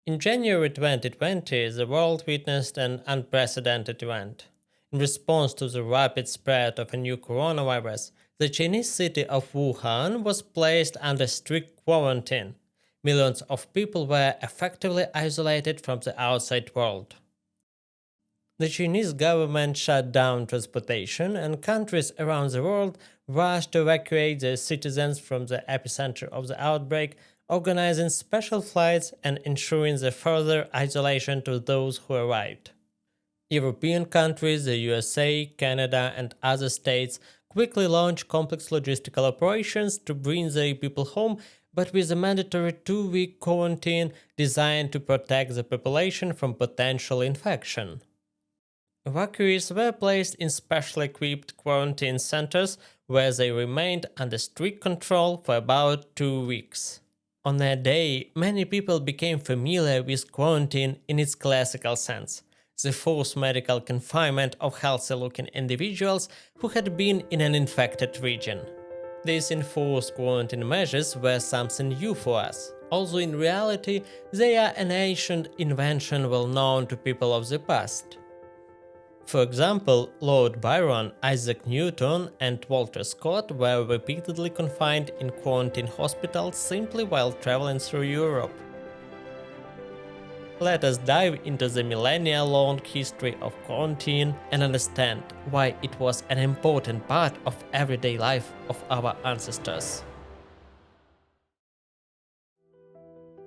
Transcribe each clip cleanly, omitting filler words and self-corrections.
In January 2020, the world witnessed an unprecedented event. In response to the rapid spread of a new coronavirus, the Chinese city of Wuhan was placed under strict quarantine. Millions of people were effectively isolated from the outside world. The Chinese government shut down transportation, and countries around the world rushed to evacuate their citizens from the epicenter of the outbreak, organizing special flights and ensuring the further isolation to those who arrived. European countries, the USA, Canada, and other states quickly launched complex logistical operations to bring their people home, but with a mandatory 2-week quarantine designed to protect the population from potential infection. Evacuees were placed in specially equipped quarantine centers where they remained under strict control for about 2 weeks. On that day, many people became familiar with quarantine in its classical sense, the forced medical confinement of healthy-looking individuals who had been in an infected region. These enforced quarantine measures were something new for us, although in reality they are an ancient invention well known to people of the past. For example, Lord Byron, Isaac Newton, and Walter Scott were repeatedly confined in quarantine hospitals simply while traveling through Europe. Let us dive into the millennia-long history of quarantine and understand why it was an important part of everyday life of our ancestors.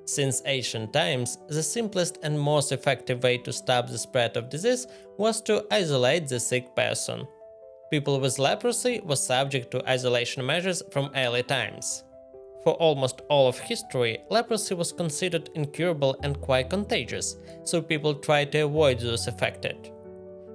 Since ancient times, the simplest and most effective way to stop the spread of disease was to isolate the sick person. People with leprosy were subject to isolation measures from early times. For almost all of history, leprosy was considered incurable and quite contagious, so people tried to avoid those affected.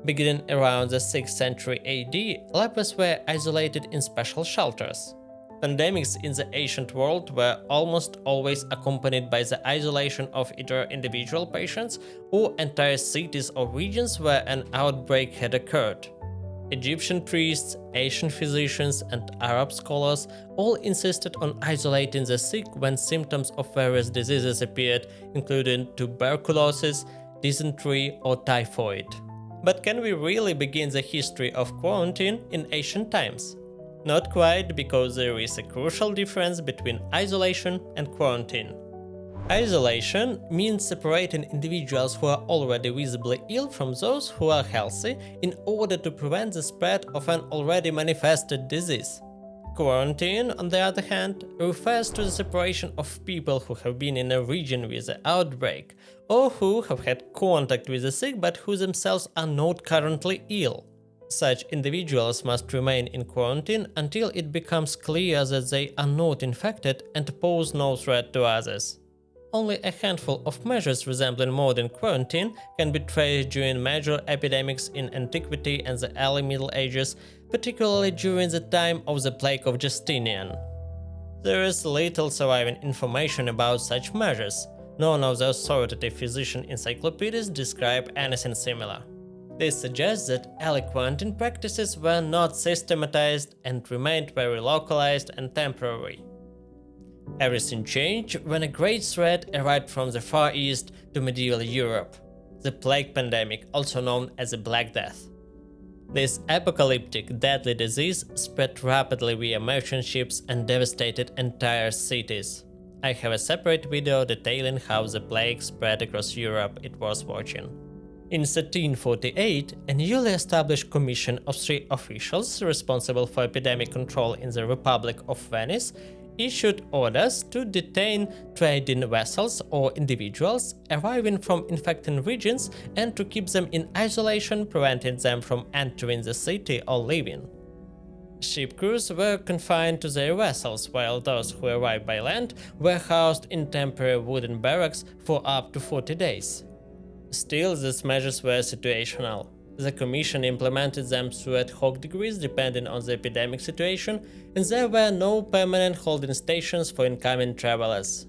Beginning around the 6th century AD, lepers were isolated in special shelters. Pandemics in the ancient world were almost always accompanied by the isolation of either individual patients or entire cities or regions where an outbreak had occurred. Egyptian priests, Asian physicians, and Arab scholars all insisted on isolating the sick when symptoms of various diseases appeared, including tuberculosis, dysentery, or typhoid. But can we really begin the history of quarantine in ancient times? Not quite, because there is a crucial difference between isolation and quarantine. Isolation means separating individuals who are already visibly ill from those who are healthy in order to prevent the spread of an already manifested disease. Quarantine, on the other hand, refers to the separation of people who have been in a region with the outbreak, or who have had contact with the sick but who themselves are not currently ill. Such individuals must remain in quarantine until it becomes clear that they are not infected and pose no threat to others. Only a handful of measures resembling modern quarantine can be traced during major epidemics in antiquity and the early Middle Ages, particularly during the time of the plague of Justinian. There is little surviving information about such measures. None of the authoritative physician encyclopedias describe anything similar. This suggests that early quarantine practices were not systematized and remained very localized and temporary. Everything changed when a great threat arrived from the Far East to medieval Europe, the plague pandemic, also known as the Black Death. This apocalyptic, deadly disease spread rapidly via merchant ships and devastated entire cities. I have a separate video detailing how the plague spread across Europe. It was watching. In 1348, a newly established commission of 3 officials responsible for epidemic control in the Republic of Venice issued orders to detain trading vessels or individuals arriving from infected regions and to keep them in isolation, preventing them from entering the city or leaving. Ship crews were confined to their vessels, while those who arrived by land were housed in temporary wooden barracks for up to 40 days. Still, these measures were situational. The Commission implemented them through ad hoc degrees depending on the epidemic situation, and there were no permanent holding stations for incoming travelers.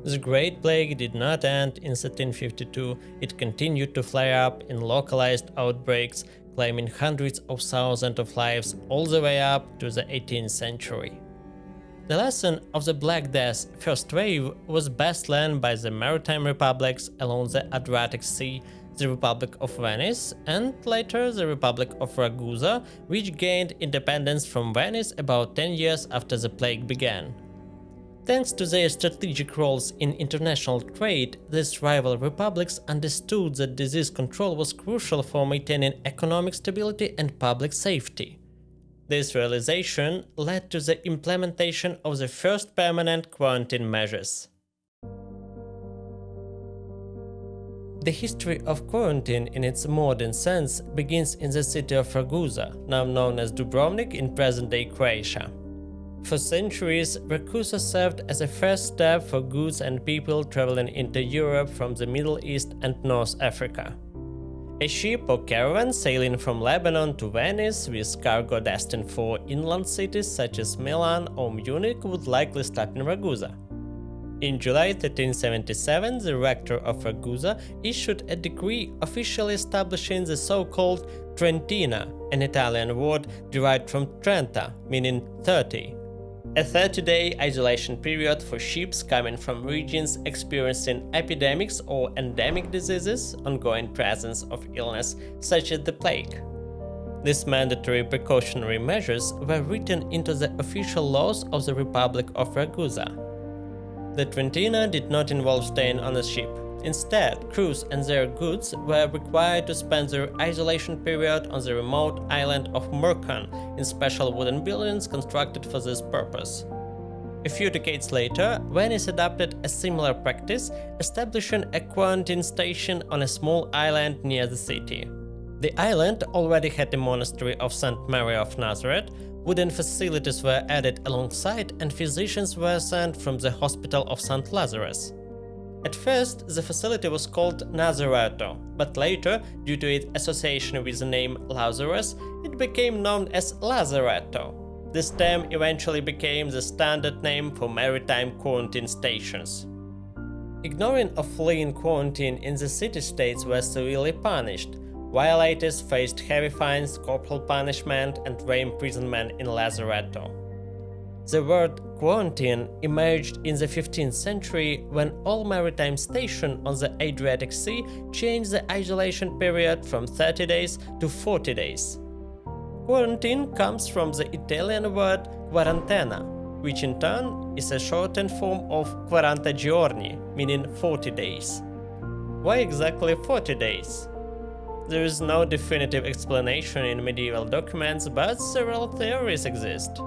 The Great Plague did not end in 1352, it continued to flare up in localized outbreaks, claiming hundreds of thousands of lives all the way up to the 18th century. The lesson of the Black Death's first wave was best learned by the maritime republics along the Adriatic Sea, the Republic of Venice, and later the Republic of Ragusa, which gained independence from Venice about 10 years after the plague began. Thanks to their strategic roles in international trade, these rival republics understood that disease control was crucial for maintaining economic stability and public safety. This realization led to the implementation of the first permanent quarantine measures. The history of quarantine in its modern sense begins in the city of Ragusa, now known as Dubrovnik in present-day Croatia. For centuries, Ragusa served as a first step for goods and people traveling into Europe from the Middle East and North Africa. A ship or caravan sailing from Lebanon to Venice with cargo destined for inland cities such as Milan or Munich would likely stop in Ragusa. In July 1377, the rector of Ragusa issued a decree officially establishing the so-called trentina, an Italian word derived from trenta, meaning 30. A 30-day isolation period for ships coming from regions experiencing epidemics or endemic diseases, ongoing presence of illness such as the plague. These mandatory precautionary measures were written into the official laws of the Republic of Ragusa. The trentina did not involve staying on a ship. Instead, crews and their goods were required to spend their isolation period on the remote island of Murkan in special wooden buildings constructed for this purpose. A few decades later, Venice adopted a similar practice, establishing a quarantine station on a small island near the city. The island already had a monastery of St. Mary of Nazareth, wooden facilities were added alongside, and physicians were sent from the hospital of St. Lazarus. At first, the facility was called Lazaretto, but later, due to its association with the name Lazarus, it became known as Lazaretto. This term eventually became the standard name for maritime quarantine stations. Ignoring or fleeing quarantine in the city-states were severely punished. Violators faced heavy fines, corporal punishment, and re-imprisonment in Lazaretto. The word quarantine emerged in the 15th century when all maritime stations on the Adriatic Sea changed the isolation period from 30 days to 40 days. Quarantine comes from the Italian word quarantena, which in turn is a shortened form of 40 giorni, meaning 40 days. Why exactly 40 days? There is no definitive explanation in medieval documents, but several theories exist.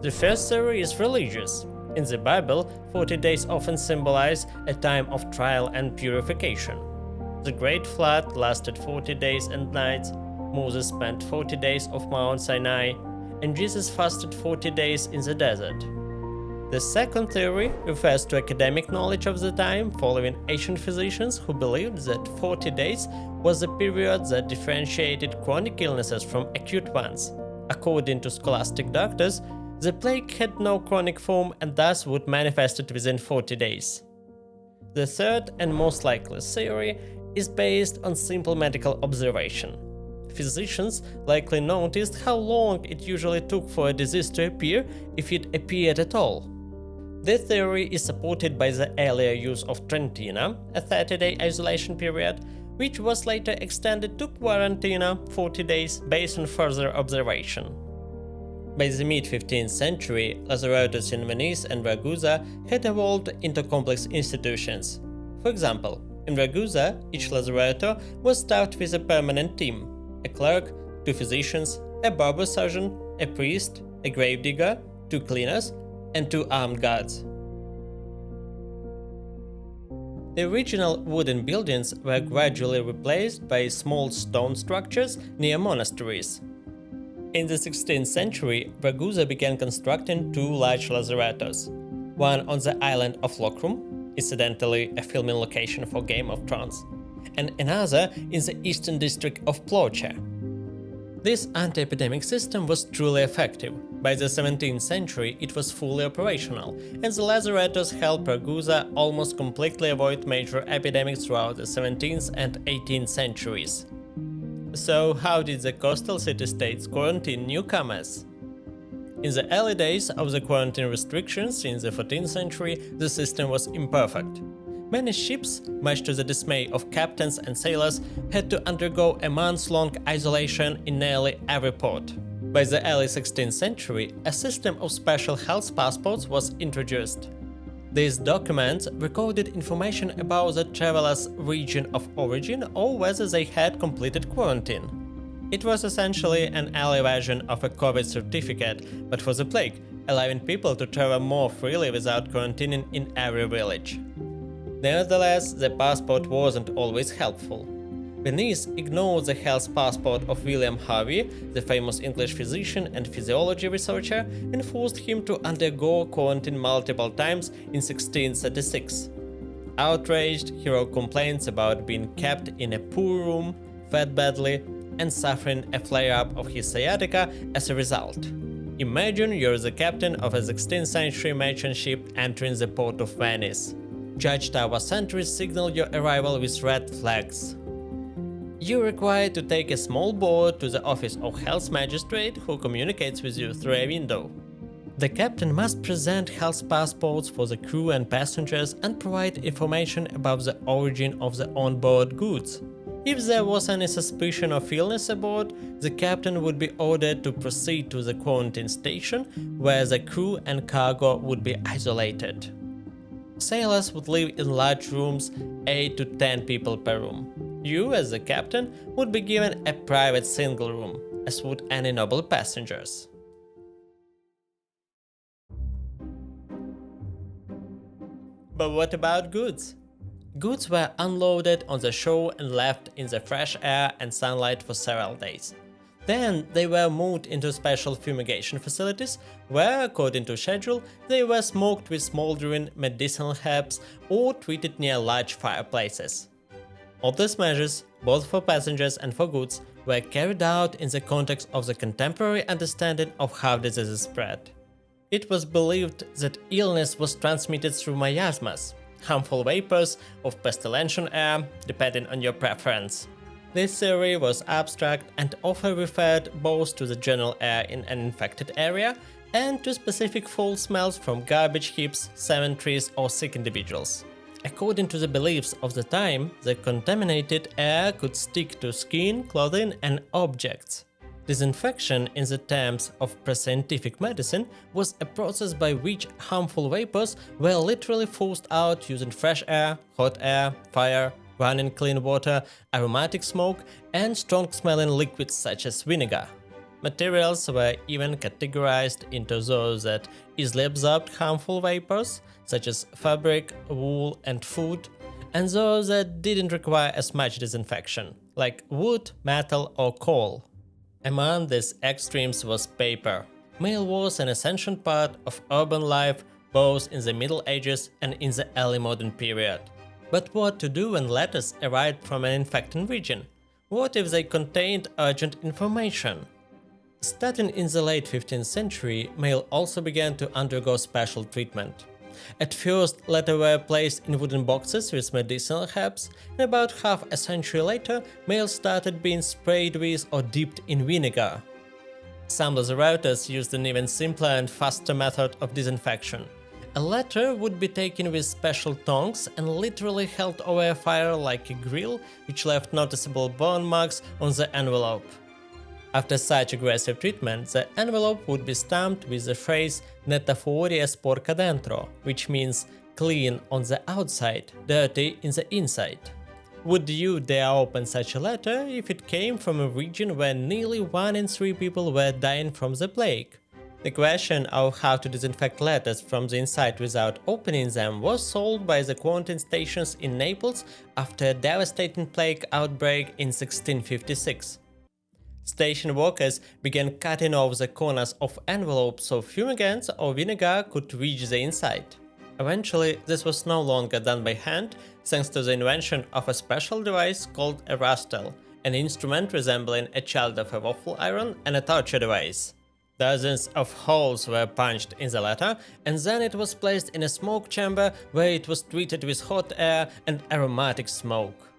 The first theory is religious. In the Bible, 40 days often symbolize a time of trial and purification. The Great Flood lasted 40 days and nights, Moses spent 40 days off Mount Sinai, and Jesus fasted 40 days in the desert. The second theory refers to academic knowledge of the time following ancient physicians who believed that 40 days was the period that differentiated chronic illnesses from acute ones. According to scholastic doctors, the plague had no chronic form and thus would manifest it within 40 days. The third and most likely theory is based on simple medical observation. Physicians likely noticed how long it usually took for a disease to appear, if it appeared at all. This theory is supported by the earlier use of trentina, a 30-day isolation period, which was later extended to quarantena, 40 days, based on further observation. By the mid-15th century, lazarettos in Venice and Ragusa had evolved into complex institutions. For example, in Ragusa, each lazaretto was staffed with a permanent team: a clerk, 2 physicians, a barber surgeon, a priest, a gravedigger, 2 cleaners, and 2 armed guards. The original wooden buildings were gradually replaced by small stone structures near monasteries. In the 16th century, Ragusa began constructing 2 large lazarettos, one on the island of Lokrum, incidentally a filming location for Game of Thrones, and another in the eastern district of Ploče. This anti-epidemic system was truly effective. By the 17th century, it was fully operational, and the lazarettos helped Ragusa almost completely avoid major epidemics throughout the 17th and 18th centuries. So, how did the coastal city-states quarantine newcomers? In the early days of the quarantine restrictions in the 14th century, the system was imperfect. Many ships, much to the dismay of captains and sailors, had to undergo a months-long isolation in nearly every port. By the early 16th century, a system of special health passports was introduced. These documents recorded information about the traveler's region of origin or whether they had completed quarantine. It was essentially an early version of a COVID certificate, but for the plague, allowing people to travel more freely without quarantining in every village. Nevertheless, the passport wasn't always helpful. Venice ignored the health passport of William Harvey, the famous English physician and physiology researcher, and forced him to undergo quarantine multiple times in 1636. Outraged, he wrote complaints about being kept in a poor room, fed badly, and suffering a flare-up of his sciatica as a result. Imagine you're the captain of a 16th century merchant ship entering the port of Venice. Judge Tower sentries signal your arrival with red flags. You're required to take a small boat to the office of health magistrate who communicates with you through a window. The captain must present health passports for the crew and passengers and provide information about the origin of the onboard goods. If there was any suspicion of illness aboard, the captain would be ordered to proceed to the quarantine station, where the crew and cargo would be isolated. Sailors would live in large rooms, 8 to 10 people per room. You, as the captain, would be given a private single room, as would any noble passengers. But what about goods? Goods were unloaded on the shore and left in the fresh air and sunlight for several days. Then they were moved into special fumigation facilities, where, according to schedule, they were smoked with smoldering medicinal herbs or treated near large fireplaces. All these measures, both for passengers and for goods, were carried out in the context of the contemporary understanding of how diseases spread. It was believed that illness was transmitted through miasmas, harmful vapors of pestilential air, depending on your preference. This theory was abstract and often referred both to the general air in an infected area and to specific foul smells from garbage heaps, cemeteries, or sick individuals. According to the beliefs of the time, the contaminated air could stick to skin, clothing, and objects. Disinfection, in the terms of pre-scientific medicine, was a process by which harmful vapors were literally forced out using fresh air, hot air, fire, running clean water, aromatic smoke, and strong-smelling liquids such as vinegar. Materials were even categorized into those that easily absorbed harmful vapors, such as fabric, wool, and food, and those that didn't require as much disinfection, like wood, metal, or coal. Among these extremes was paper. Mail was an essential part of urban life both in the Middle Ages and in the early modern period. But what to do when letters arrived from an infected region? What if they contained urgent information? Starting in the late 15th century, mail also began to undergo special treatment. At first, letters were placed in wooden boxes with medicinal herbs, and about half a century later, mail started being sprayed with or dipped in vinegar. Some lazarettos used an even simpler and faster method of disinfection. A letter would be taken with special tongs and literally held over a fire like a grill, which left noticeable burn marks on the envelope. After such aggressive treatment, the envelope would be stamped with the phrase "netta fuori e sporca dentro", which means clean on the outside, dirty in the inside. Would you dare open such a letter if it came from a region where nearly 1 in 3 people were dying from the plague? The question of how to disinfect letters from the inside without opening them was solved by the quarantine stations in Naples after a devastating plague outbreak in 1656. Station workers began cutting off the corners of envelopes so fumigants or vinegar could reach the inside. Eventually, this was no longer done by hand, thanks to the invention of a special device called a rastel, an instrument resembling a child of a waffle iron and a torture device. Dozens of holes were punched in the letter, and then it was placed in a smoke chamber where it was treated with hot air and aromatic smoke.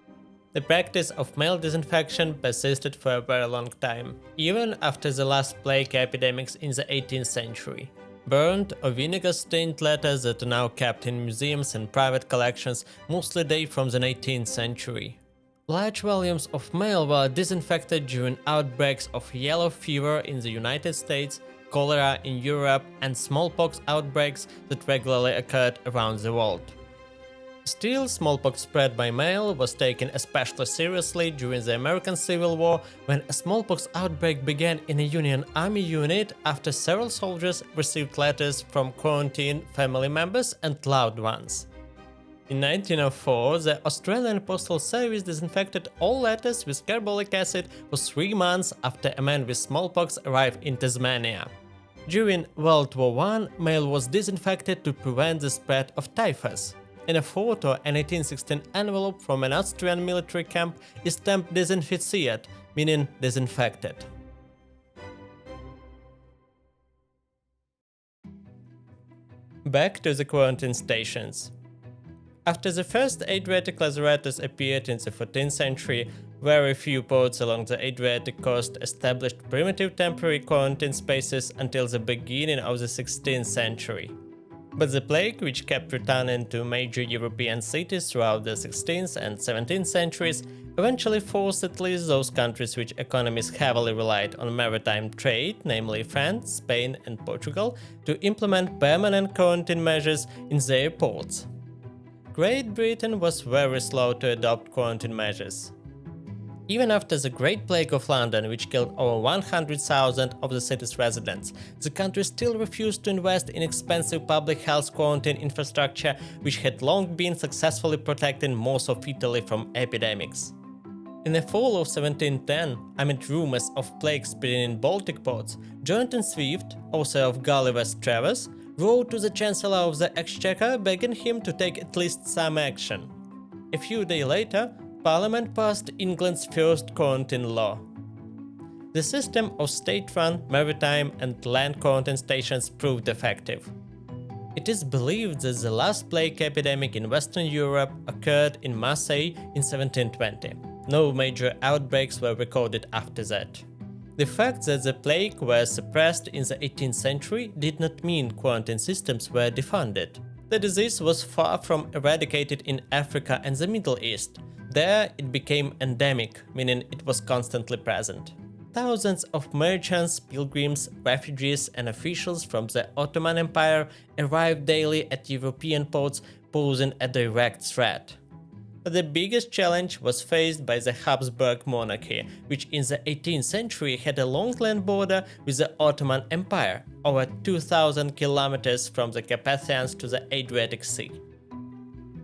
The practice of male disinfection persisted for a very long time, even after the last plague epidemics in the 18th century. Burned or vinegar-stained letters that are now kept in museums and private collections mostly date from the 19th century. Large volumes of mail were disinfected during outbreaks of yellow fever in the United States, cholera in Europe, and smallpox outbreaks that regularly occurred around the world. Still, smallpox spread by mail was taken especially seriously during the American Civil War, when a smallpox outbreak began in a Union Army unit after several soldiers received letters from quarantined family members and loved ones. In 1904, the Australian Postal Service disinfected all letters with carbolic acid for 3 months after a man with smallpox arrived in Tasmania. During World War I, mail was disinfected to prevent the spread of typhus. In a photo, a 1916 envelope from an Austrian military camp is stamped "desinfiziert", meaning disinfected. Back to the quarantine stations. After the first Adriatic lazarettos appeared in the 14th century, very few ports along the Adriatic coast established primitive temporary quarantine spaces until the beginning of the 16th century. But the plague, which kept returning to major European cities throughout the 16th and 17th centuries, eventually forced at least those countries which economies heavily relied on maritime trade, namely France, Spain and Portugal, to implement permanent quarantine measures in their ports. Great Britain was very slow to adopt quarantine measures. Even after the Great Plague of London, which killed over 100,000 of the city's residents, the country still refused to invest in expensive public health quarantine infrastructure, which had long been successfully protecting most of Italy from epidemics. In the fall of 1710, amid rumors of plague spreading in Baltic ports, Jonathan Swift, author of Gulliver's Travels, wrote to the Chancellor of the Exchequer begging him to take at least some action. A few days later, Parliament passed England's first quarantine law. The system of state-run, maritime and land quarantine stations proved effective. It is believed that the last plague epidemic in Western Europe occurred in Marseille in 1720. No major outbreaks were recorded after that. The fact that the plague was suppressed in the 18th century did not mean quarantine systems were defunded. The disease was far from eradicated in Africa and the Middle East. There it became endemic, meaning it was constantly present. Thousands of merchants, pilgrims, refugees and officials from the Ottoman Empire arrived daily at European ports, posing a direct threat. But the biggest challenge was faced by the Habsburg monarchy, which in the 18th century had a long land border with the Ottoman Empire, over 2,000 kilometers from the Carpathians to the Adriatic Sea.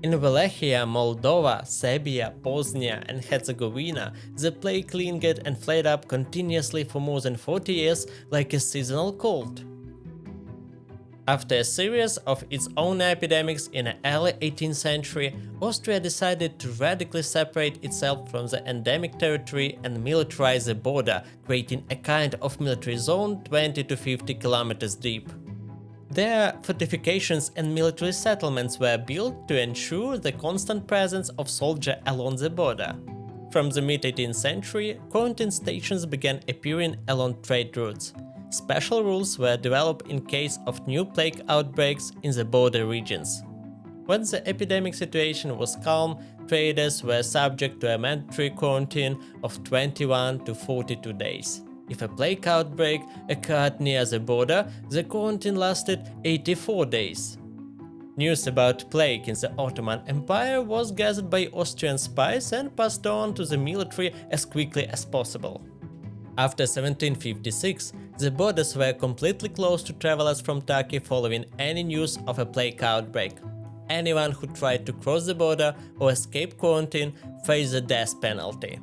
In Wallachia, Moldova, Serbia, Bosnia and Herzegovina, the plague lingered and flared up continuously for more than 40 years like a seasonal cold. After a series of its own epidemics in the early 18th century, Austria decided to radically separate itself from the endemic territory and militarize the border, creating a kind of military zone 20 to 50 kilometers deep. There, fortifications and military settlements were built to ensure the constant presence of soldiers along the border. From the mid-18th century, quarantine stations began appearing along trade routes. Special rules were developed in case of new plague outbreaks in the border regions. When the epidemic situation was calm, traders were subject to a mandatory quarantine of 21 to 42 days. If a plague outbreak occurred near the border, the quarantine lasted 84 days. News about plague in the Ottoman Empire was gathered by Austrian spies and passed on to the military as quickly as possible. After 1756, the borders were completely closed to travelers from Turkey following any news of a plague outbreak. Anyone who tried to cross the border or escape quarantine faced the death penalty.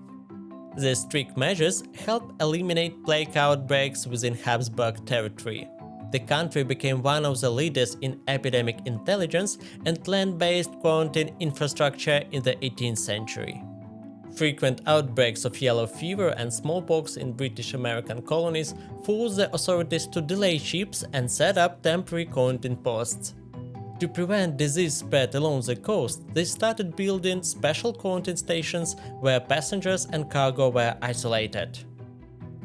These strict measures helped eliminate plague outbreaks within Habsburg territory. The country became one of the leaders in epidemic intelligence and land-based quarantine infrastructure in the 18th century. Frequent outbreaks of yellow fever and smallpox in British American colonies forced the authorities to delay ships and set up temporary quarantine posts. To prevent disease spread along the coast, they started building special quarantine stations where passengers and cargo were isolated.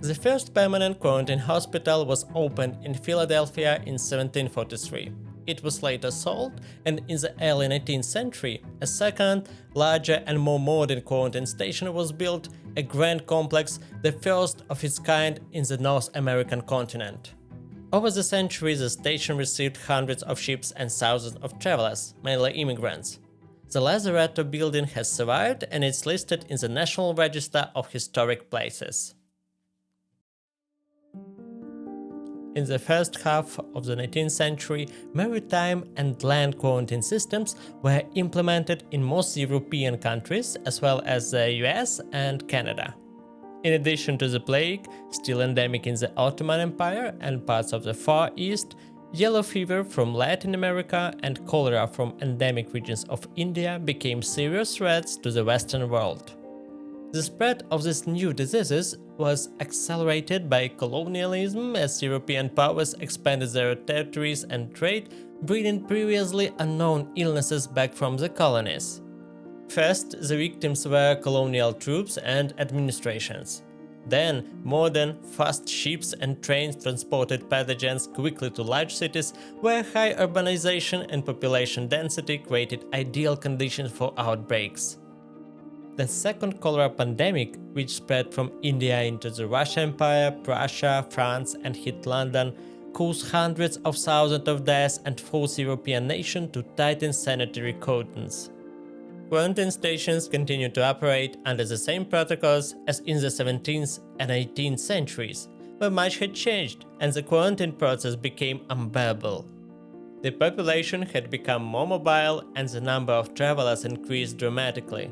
The first permanent quarantine hospital was opened in Philadelphia in 1743. It was later sold, and in the early 19th century, a second, larger and more modern quarantine station was built, a grand complex, the first of its kind in the North American continent. Over the centuries, the station received hundreds of ships and thousands of travelers, mainly immigrants. The Lazaretto building has survived and is listed in the National Register of Historic Places. In the first half of the 19th century, maritime and land quarantine systems were implemented in most European countries as well as the US and Canada. In addition to the plague, still endemic in the Ottoman Empire and parts of the Far East, yellow fever from Latin America and cholera from endemic regions of India became serious threats to the Western world. The spread of these new diseases was accelerated by colonialism as European powers expanded their territories and trade, bringing previously unknown illnesses back from the colonies. First, the victims were colonial troops and administrations. Then, modern, fast ships and trains transported pathogens quickly to large cities where high urbanization and population density created ideal conditions for outbreaks. The second cholera pandemic, which spread from India into the Russian Empire, Prussia, France and hit London, caused hundreds of thousands of deaths and forced European nations to tighten sanitary cordons. Quarantine stations continued to operate under the same protocols as in the 17th and 18th centuries, but much had changed and the quarantine process became unbearable. The population had become more mobile and the number of travelers increased dramatically.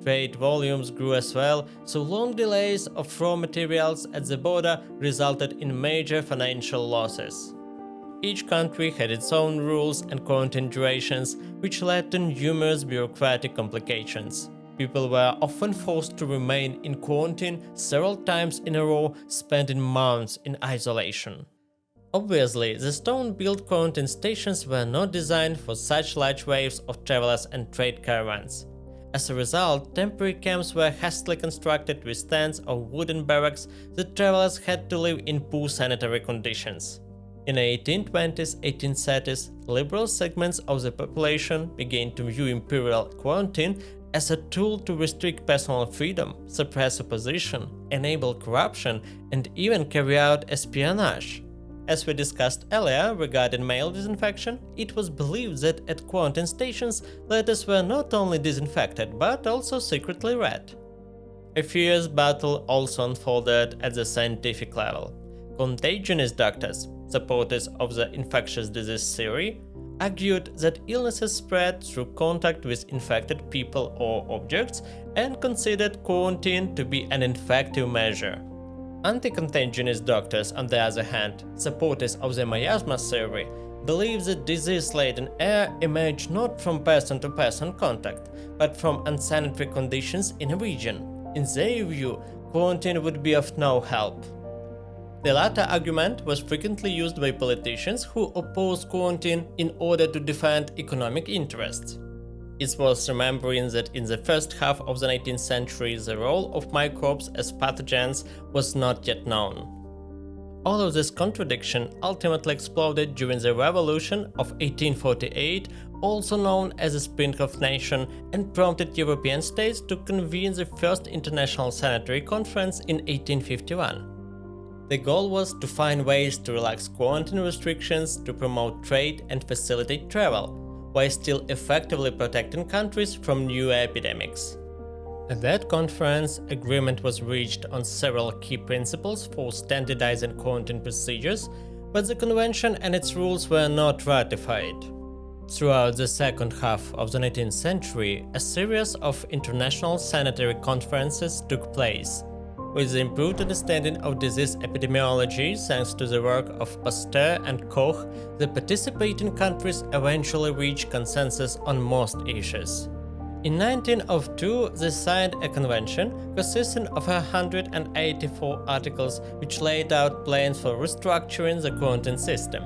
Trade volumes grew as well, so long delays of raw materials at the border resulted in major financial losses. Each country had its own rules and quarantine durations, which led to numerous bureaucratic complications. People were often forced to remain in quarantine several times in a row, spending months in isolation. Obviously, the stone-built quarantine stations were not designed for such large waves of travelers and trade caravans. As a result, temporary camps were hastily constructed with tents or wooden barracks that travelers had to live in poor sanitary conditions. In the 1820s, 1830s, liberal segments of the population began to view imperial quarantine as a tool to restrict personal freedom, suppress opposition, enable corruption, and even carry out espionage. As we discussed earlier regarding mail disinfection, it was believed that at quarantine stations, letters were not only disinfected but also secretly read. A fierce battle also unfolded at the scientific level. Contagionist doctors, supporters of the infectious disease theory, argued that illnesses spread through contact with infected people or objects and considered quarantine to be an effective measure. Anti-contagionist doctors, on the other hand, supporters of the miasma theory, believe that disease-laden air emerged not from person-to-person contact, but from unsanitary conditions in a region. In their view, quarantine would be of no help. The latter argument was frequently used by politicians who opposed quarantine in order to defend economic interests. It's worth remembering that in the first half of the 19th century the role of microbes as pathogens was not yet known. All of this contradiction ultimately exploded during the Revolution of 1848, also known as the Spring of Nations, and prompted European states to convene the first International Sanitary Conference in 1851. The goal was to find ways to relax quarantine restrictions to promote trade and facilitate travel, while still effectively protecting countries from new epidemics. At that conference, agreement was reached on several key principles for standardizing quarantine procedures, but the convention and its rules were not ratified. Throughout the second half of the 19th century, a series of international sanitary conferences took place. With the improved understanding of disease epidemiology thanks to the work of Pasteur and Koch, the participating countries eventually reached consensus on most issues. In 1902, they signed a convention consisting of 184 articles which laid out plans for restructuring the quarantine system.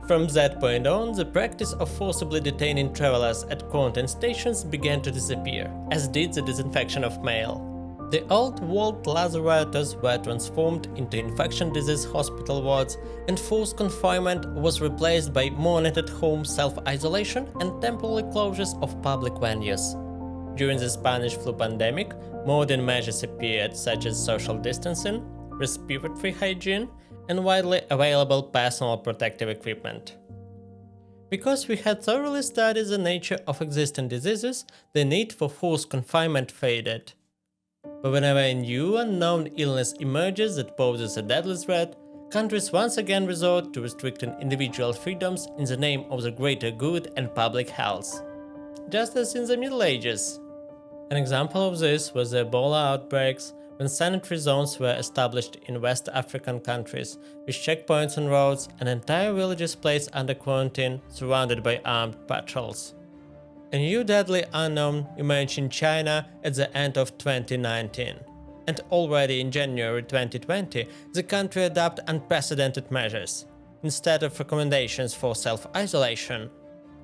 From that point on, the practice of forcibly detaining travelers at quarantine stations began to disappear, as did the disinfection of mail. The old-world lazarettos were transformed into infection disease hospital wards, and forced confinement was replaced by monitored home self-isolation and temporary closures of public venues. During the Spanish flu pandemic, modern measures appeared such as social distancing, respiratory hygiene, and widely available personal protective equipment. Because we had thoroughly studied the nature of existing diseases, the need for forced confinement faded. But whenever a new unknown illness emerges that poses a deadly threat, countries once again resort to restricting individual freedoms in the name of the greater good and public health. Just as in the Middle Ages. An example of this was the Ebola outbreaks, when sanitary zones were established in West African countries, with checkpoints on roads and entire villages placed under quarantine, surrounded by armed patrols. A new deadly unknown emerged in China at the end of 2019. And already in January 2020, the country adopted unprecedented measures. Instead of recommendations for self-isolation,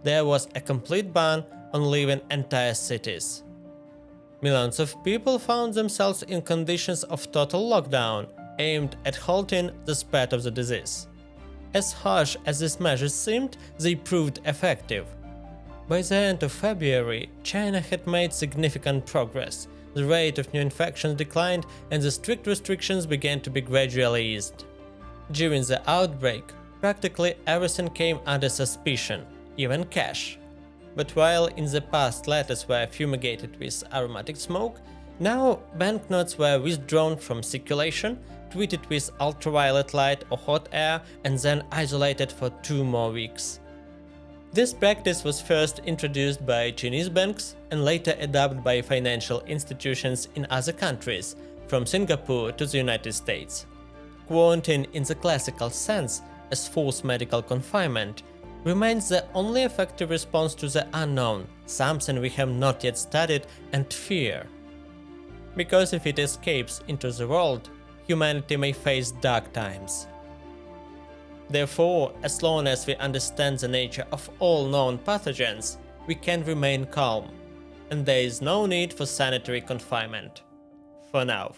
there was a complete ban on leaving entire cities. Millions of people found themselves in conditions of total lockdown, aimed at halting the spread of the disease. As harsh as these measures seemed, they proved effective. By the end of February, China had made significant progress. The rate of new infections declined and the strict restrictions began to be gradually eased. During the outbreak, practically everything came under suspicion, even cash. But while in the past letters were fumigated with aromatic smoke, now banknotes were withdrawn from circulation, treated with ultraviolet light or hot air, and then isolated for 2 more weeks. This practice was first introduced by Chinese banks and later adopted by financial institutions in other countries, from Singapore to the United States. Quarantine in the classical sense, as forced medical confinement, remains the only effective response to the unknown, something we have not yet studied and fear. Because if it escapes into the world, humanity may face dark times. Therefore, as long as we understand the nature of all known pathogens, we can remain calm, and there is no need for sanitary confinement. For now.